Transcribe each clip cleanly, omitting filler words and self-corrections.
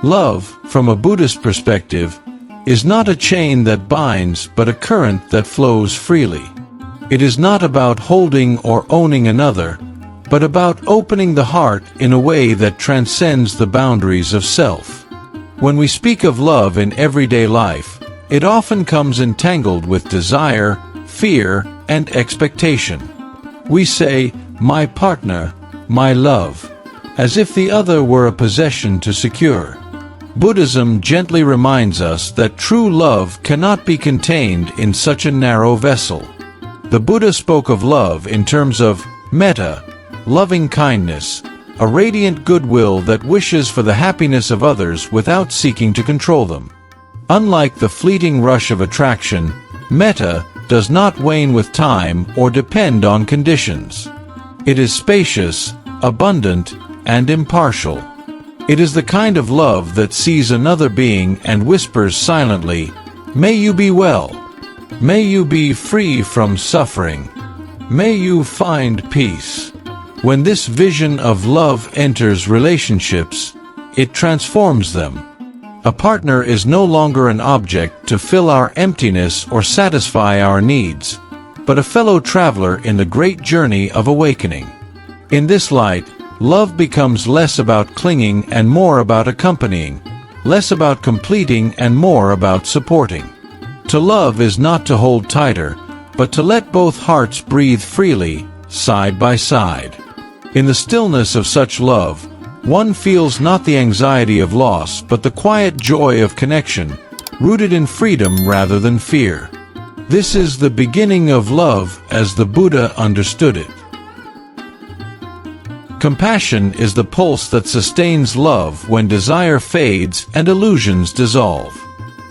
Love, from a Buddhist perspective, is not a chain that binds but a current that flows freely. It is not about holding or owning another, but about opening the heart in a way that transcends the boundaries of self. When we speak of love in everyday life, it often comes entangled with desire, fear, and expectation. We say, "my partner, my love," as if the other were a possession to secure. Buddhism gently reminds us that true love cannot be contained in such a narrow vessel. The Buddha spoke of love in terms of Metta, loving kindness, a radiant goodwill that wishes for the happiness of others without seeking to control them. Unlike the fleeting rush of attraction, Metta does not wane with time or depend on conditions. It is spacious, abundant, and impartial. It is the kind of love that sees another being and whispers silently, "May you be well. May you be free from suffering. May you find peace." When this vision of love enters relationships, it transforms them. A partner is no longer an object to fill our emptiness or satisfy our needs, but a fellow traveler in the great journey of awakening. In this light, love becomes less about clinging and more about accompanying, less about completing and more about supporting. To love is not to hold tighter, but to let both hearts breathe freely, side by side. In the stillness of such love, one feels not the anxiety of loss but the quiet joy of connection, rooted in freedom rather than fear. This is the beginning of love as the Buddha understood it. Compassion is the pulse that sustains love when desire fades and illusions dissolve.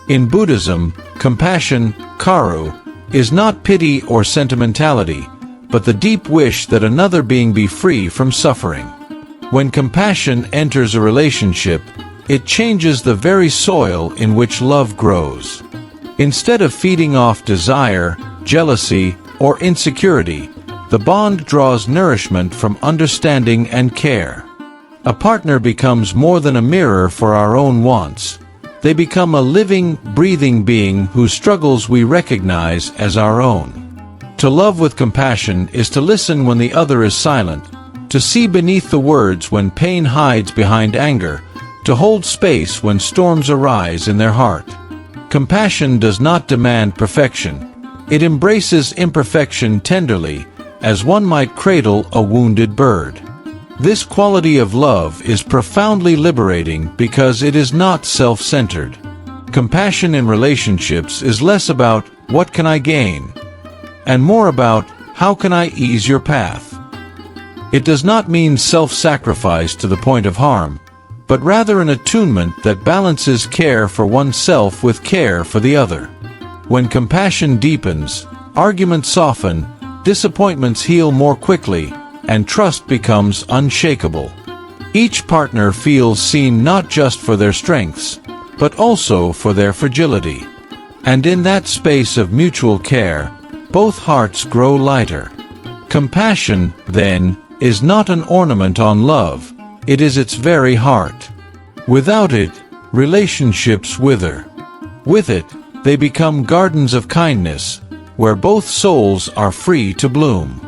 In Buddhism, compassion, karuṇā, is not pity or sentimentality, but the deep wish that another being be free from suffering. When compassion enters a relationship, it changes the very soil in which love grows. Instead of feeding off desire, jealousy, or insecurity, the bond draws nourishment from understanding and care. A partner becomes more than a mirror for our own wants. They become a living, breathing being whose struggles we recognize as our own. To love with compassion is to listen when the other is silent, to see beneath the words when pain hides behind anger, to hold space when storms arise in their heart. Compassion does not demand perfection. It embraces imperfection tenderly, as one might cradle a wounded bird. This quality of love is profoundly liberating because it is not self-centered. Compassion in relationships is less about, "What can I gain?" and more about, "How can I ease your path?" It does not mean self-sacrifice to the point of harm, but rather an attunement that balances care for oneself with care for the other. When compassion deepens, arguments soften, disappointments heal more quickly, and trust becomes unshakable. Each partner feels seen not just for their strengths, but also for their fragility. And in that space of mutual care, both hearts grow lighter. Compassion, then, is not an ornament on love, it is its very heart. Without it, relationships wither. With it, they become gardens of kindness, where both souls are free to bloom.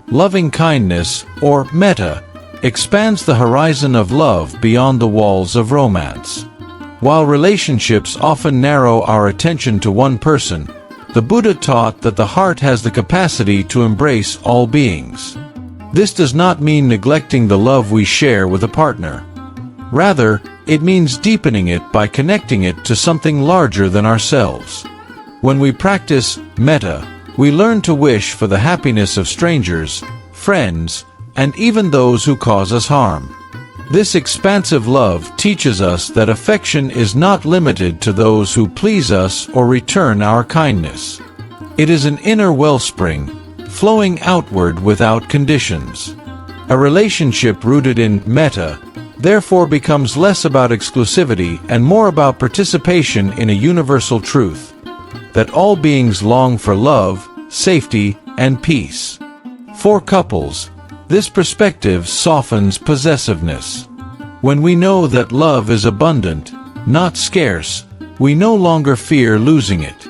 Loving kindness, or Metta, expands the horizon of love beyond the walls of romance. While relationships often narrow our attention to one person, the Buddha taught that the heart has the capacity to embrace all beings. This does not mean neglecting the love we share with a partner. Rather, it means deepening it by connecting it to something larger than ourselves. When we practice Metta, we learn to wish for the happiness of strangers, friends, and even those who cause us harm. This expansive love teaches us that affection is not limited to those who please us or return our kindness. It is an inner wellspring, flowing outward without conditions. A relationship rooted in Metta, therefore, becomes less about exclusivity and more about participation in a universal truth, that all beings long for love, safety, and peace. For couples, this perspective softens possessiveness. When we know that love is abundant, not scarce, we no longer fear losing it.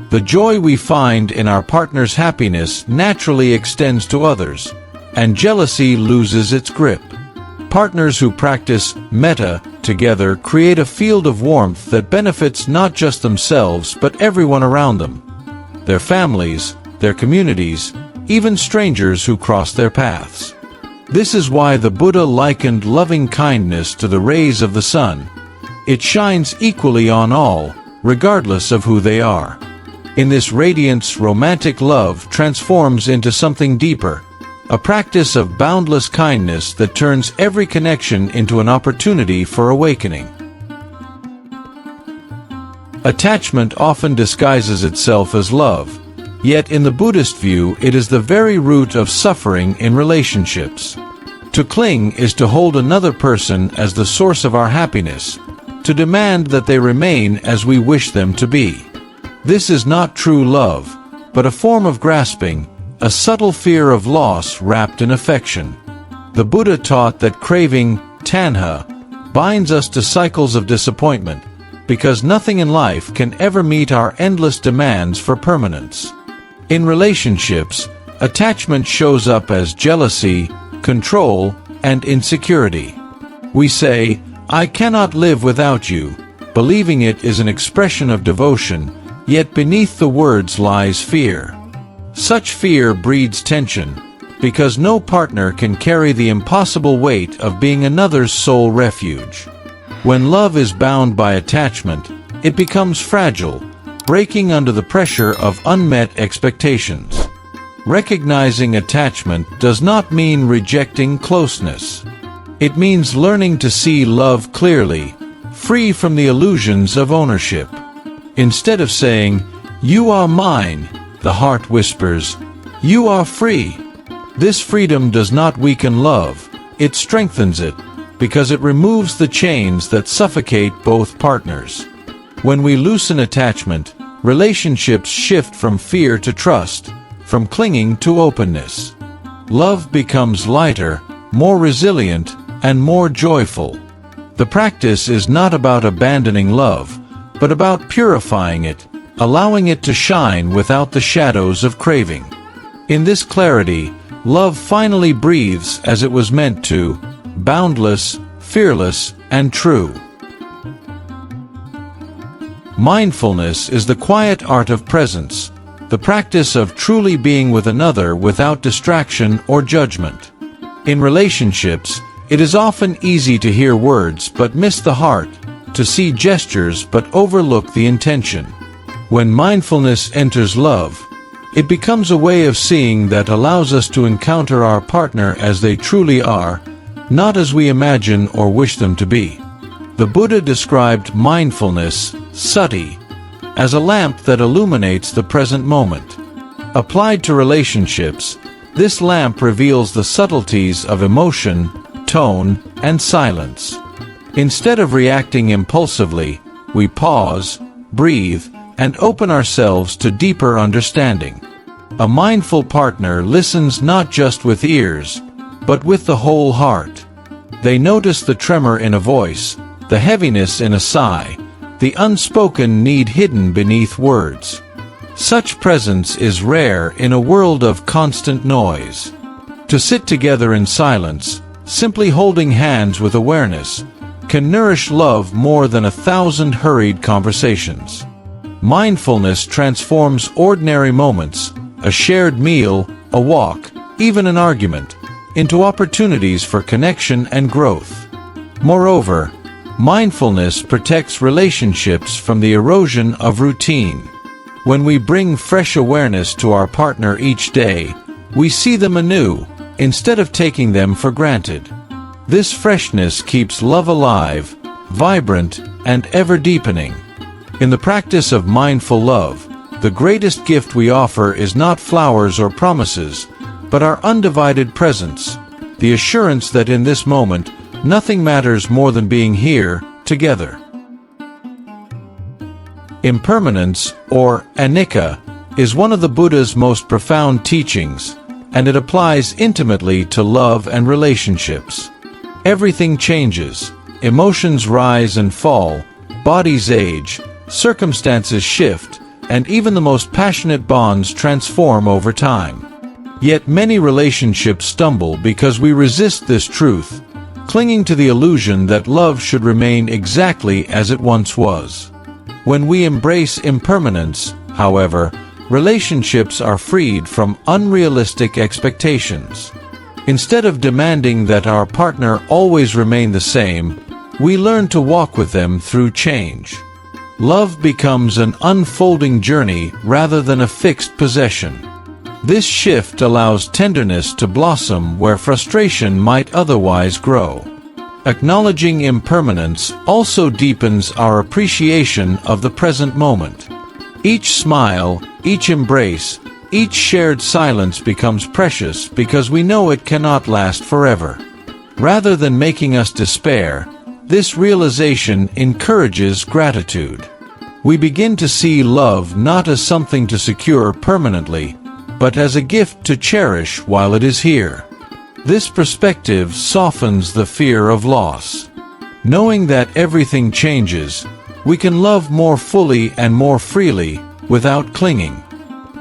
The joy we find in our partner's happiness naturally extends to others, and jealousy loses its grip. Partners who practice Metta together create a field of warmth that benefits not just themselves but everyone around them. Their families, their communities, even strangers who cross their paths. This is why the Buddha likened loving kindness to the rays of the sun. It shines equally on all, regardless of who they are. In this radiance, romantic love transforms into something deeper, a practice of boundless kindness that turns every connection into an opportunity for awakening. Attachment often disguises itself as love, yet in the Buddhist view it is the very root of suffering in relationships. To cling is to hold another person as the source of our happiness, to demand that they remain as we wish them to be. This is not true love, but a form of grasping, a subtle fear of loss wrapped in affection. The Buddha taught that craving, tanha, binds us to cycles of disappointment, because nothing in life can ever meet our endless demands for permanence. In relationships, attachment shows up as jealousy, control, and insecurity. We say, "I cannot live without you," believing it is an expression of devotion, yet beneath the words lies fear. Such fear breeds tension, because no partner can carry the impossible weight of being another's sole refuge. When love is bound by attachment, it becomes fragile, breaking under the pressure of unmet expectations. Recognizing attachment does not mean rejecting closeness. It means learning to see love clearly, free from the illusions of ownership. Instead of saying, "You are mine," the heart whispers, "You are free." This freedom does not weaken love, it strengthens it, because it removes the chains that suffocate both partners. When we loosen attachment, relationships shift from fear to trust, from clinging to openness. Love becomes lighter, more resilient, and more joyful. The practice is not about abandoning love, but about purifying it, allowing it to shine without the shadows of craving. In this clarity, love finally breathes as it was meant to, boundless, fearless, and true. Mindfulness is the quiet art of presence, the practice of truly being with another without distraction or judgment. In relationships, it is often easy to hear words but miss the heart, to see gestures but overlook the intention. When mindfulness enters love, it becomes a way of seeing that allows us to encounter our partner as they truly are, not as we imagine or wish them to be. The Buddha described mindfulness, sati, as a lamp that illuminates the present moment. Applied to relationships, this lamp reveals the subtleties of emotion, tone, and silence. Instead of reacting impulsively, we pause, breathe, and open ourselves to deeper understanding. A mindful partner listens not just with ears, but with the whole heart. They notice the tremor in a voice, the heaviness in a sigh, the unspoken need hidden beneath words. Such presence is rare in a world of constant noise. To sit together in silence, simply holding hands with awareness, can nourish love more than 1,000 hurried conversations. Mindfulness transforms ordinary moments, a shared meal, a walk, even an argument, into opportunities for connection and growth. Moreover, mindfulness protects relationships from the erosion of routine. When we bring fresh awareness to our partner each day, we see them anew, instead of taking them for granted. This freshness keeps love alive, vibrant, and ever-deepening. In the practice of mindful love, the greatest gift we offer is not flowers or promises, but our undivided presence, the assurance that in this moment, nothing matters more than being here, together. Impermanence, or anicca, is one of the Buddha's most profound teachings, and it applies intimately to love and relationships. Everything changes. Emotions rise and fall, bodies age, circumstances shift, and even the most passionate bonds transform over time. Yet many relationships stumble because we resist this truth, clinging to the illusion that love should remain exactly as it once was. When we embrace impermanence, however, relationships are freed from unrealistic expectations. Instead of demanding that our partner always remain the same, we learn to walk with them through change. Love becomes an unfolding journey rather than a fixed possession. This shift allows tenderness to blossom where frustration might otherwise grow. Acknowledging impermanence also deepens our appreciation of the present moment. Each smile, each embrace, each shared silence becomes precious because we know it cannot last forever. Rather than making us despair, this realization encourages gratitude. We begin to see love not as something to secure permanently, but as a gift to cherish while it is here. This perspective softens the fear of loss. Knowing that everything changes, we can love more fully and more freely without clinging.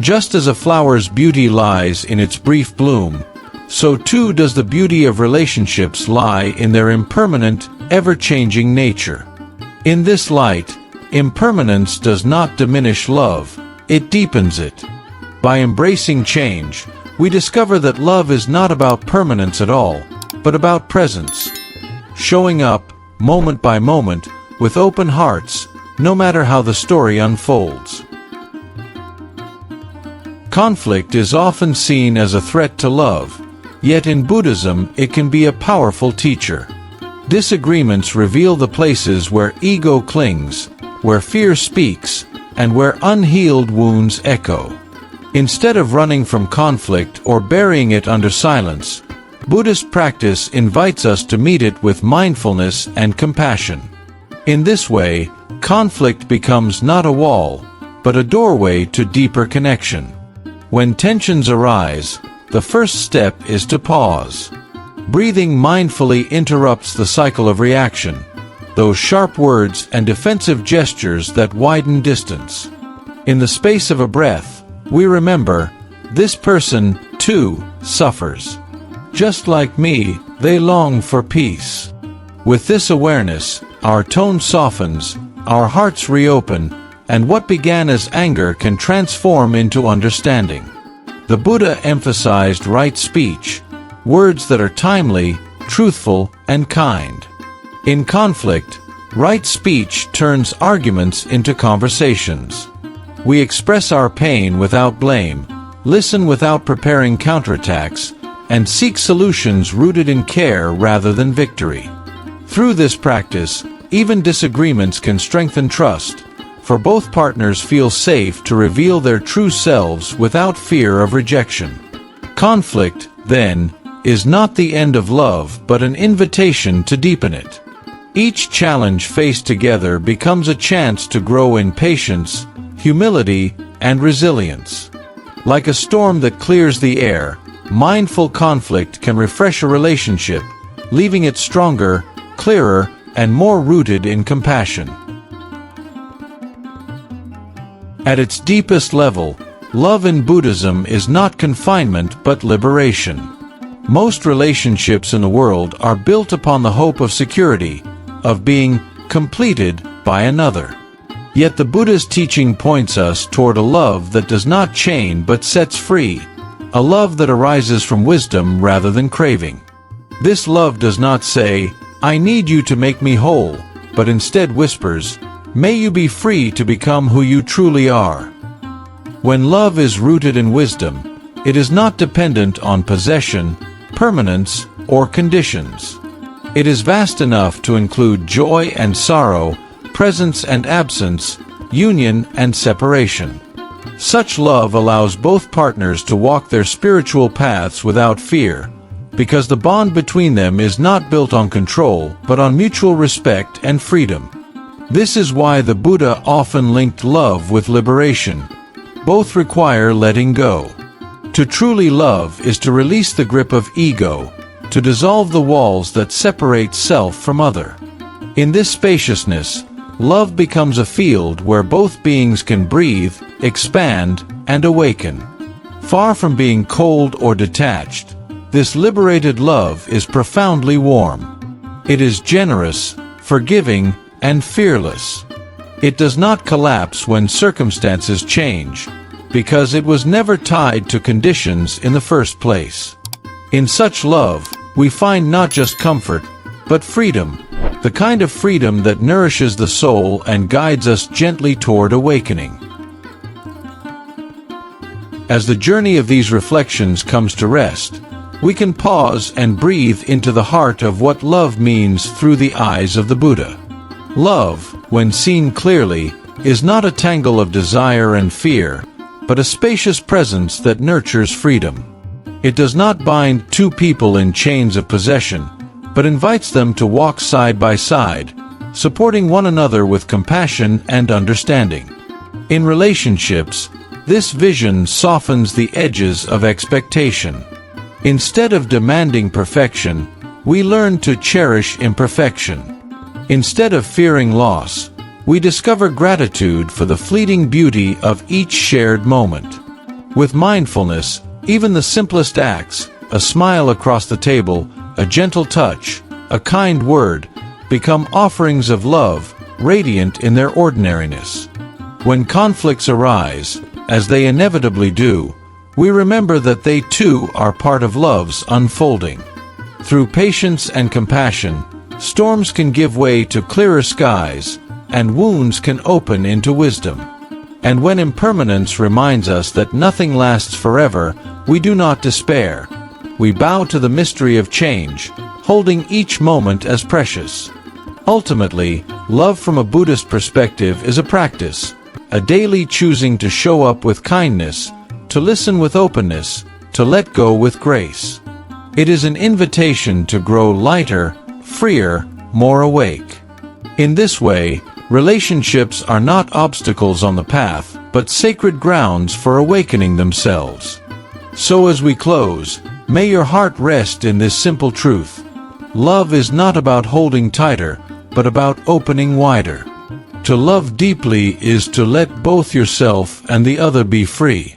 Just as a flower's beauty lies in its brief bloom, so too does the beauty of relationships lie in their impermanent, ever-changing nature. In this light, impermanence does not diminish love, it deepens it. By embracing change, we discover that love is not about permanence at all, but about presence. Showing up, moment by moment, with open hearts, no matter how the story unfolds. Conflict is often seen as a threat to love, yet in Buddhism it can be a powerful teacher. Disagreements reveal the places where ego clings, where fear speaks, and where unhealed wounds echo. Instead of running from conflict or burying it under silence, Buddhist practice invites us to meet it with mindfulness and compassion. In this way, conflict becomes not a wall, but a doorway to deeper connection. When tensions arise, the first step is to pause. Breathing mindfully interrupts the cycle of reaction, those sharp words and defensive gestures that widen distance. In the space of a breath, we remember, this person, too, suffers. Just like me, they long for peace. With this awareness, our tone softens, our hearts reopen, and what began as anger can transform into understanding. The Buddha emphasized right speech, words that are timely, truthful, and kind. In conflict, right speech turns arguments into conversations. We express our pain without blame, listen without preparing counterattacks, and seek solutions rooted in care rather than victory. Through this practice, even disagreements can strengthen trust, for both partners feel safe to reveal their true selves without fear of rejection. Conflict, then, is not the end of love but an invitation to deepen it. Each challenge faced together becomes a chance to grow in patience, humility, and resilience. Like a storm that clears the air, mindful conflict can refresh a relationship, leaving it stronger, clearer, and more rooted in compassion. At its deepest level, love in Buddhism is not confinement but liberation. Most relationships in the world are built upon the hope of security, of being completed by another. Yet the Buddha's teaching points us toward a love that does not chain but sets free, a love that arises from wisdom rather than craving. This love does not say, "I need you to make me whole," but instead whispers, "May you be free to become who you truly are." When love is rooted in wisdom, it is not dependent on possession, permanence, or conditions. It is vast enough to include joy and sorrow, presence and absence, union and separation. Such love allows both partners to walk their spiritual paths without fear, because the bond between them is not built on control but on mutual respect and freedom. This is why the Buddha often linked love with liberation. Both require letting go. To truly love is to release the grip of ego, to dissolve the walls that separate self from other. In this spaciousness, love becomes a field where both beings can breathe, expand, and awaken. Far from being cold or detached, this liberated love is profoundly warm. It is generous, forgiving, and fearless. It does not collapse when circumstances change, because it was never tied to conditions in the first place. In such love, we find not just comfort, but freedom, the kind of freedom that nourishes the soul and guides us gently toward awakening. As the journey of these reflections comes to rest, we can pause and breathe into the heart of what love means through the eyes of the Buddha. Love, when seen clearly, is not a tangle of desire and fear, but a spacious presence that nurtures freedom. It does not bind two people in chains of possession, but invites them to walk side by side, supporting one another with compassion and understanding. In relationships, this vision softens the edges of expectation. Instead of demanding perfection, we learn to cherish imperfection. Instead of fearing loss, we discover gratitude for the fleeting beauty of each shared moment. With mindfulness, even the simplest acts, a smile across the table, a gentle touch, a kind word, become offerings of love, radiant in their ordinariness. When conflicts arise, as they inevitably do, we remember that they too are part of love's unfolding. Through patience and compassion, storms can give way to clearer skies, and wounds can open into wisdom. And when impermanence reminds us that nothing lasts forever, we do not despair. We bow to the mystery of change, holding each moment as precious. Ultimately, love from a Buddhist perspective is a practice, a daily choosing to show up with kindness, to listen with openness, to let go with grace. It is an invitation to grow lighter, freer, more awake. In this way, relationships are not obstacles on the path, but sacred grounds for awakening themselves. So as we close, may your heart rest in this simple truth. Love is not about holding tighter, but about opening wider. To love deeply is to let both yourself and the other be free.